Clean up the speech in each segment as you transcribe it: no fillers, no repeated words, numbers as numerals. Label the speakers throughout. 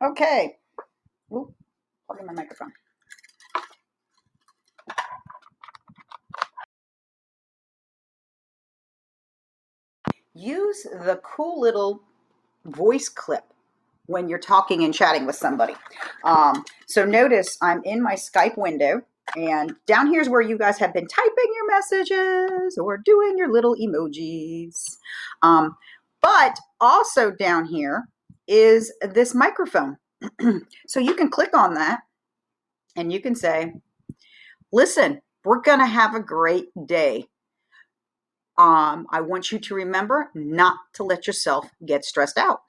Speaker 1: Okay. Ooh, plug in my microphone. Use the cool little voice clip when you're talking and chatting with somebody. So notice I'm in my Skype window, and down here is where you guys have been typing your messages or doing your little emojis. But also down here is this microphone. So you can click on that and you can say, listen, we're going to have a great day. I want you to remember not to let yourself get stressed out.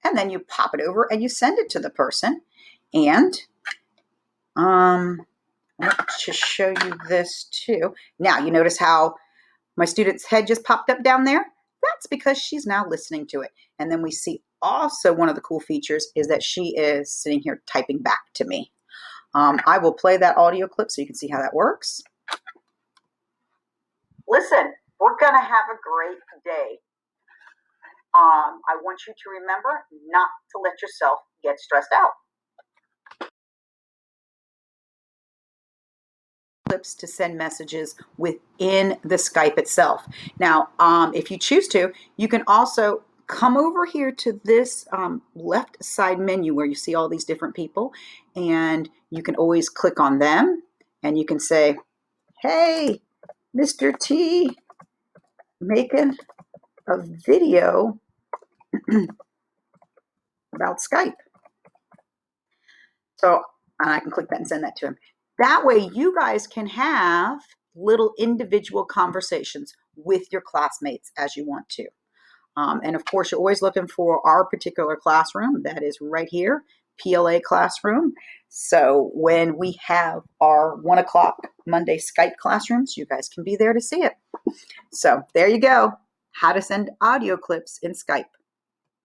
Speaker 1: And then you pop it over and you send it to the person. And I want to show you this too. Now, you notice how my student's head just popped up down there? That's because she's now listening to it. And then we see also one of the cool features is that she is sitting here typing back to me. I will play that audio clip so you can see how that works. Listen, we're going to have a great day. I want you to remember not to let yourself get stressed out. Clips to send messages within the Skype itself. Now, if you choose to, you can also come over here to this left side menu where you see all these different people, and you can always click on them and you can say, hey, Mr. T, making a video about Skype. So I can click that and send that to him. That way you guys can have little individual conversations with your classmates as you want to. And of course, you're always looking for our particular classroom. That is right here, PLA classroom. So when we have our 1 o'clock Monday Skype classrooms, you guys can be there to see it. So there you go, how to send audio clips in Skype.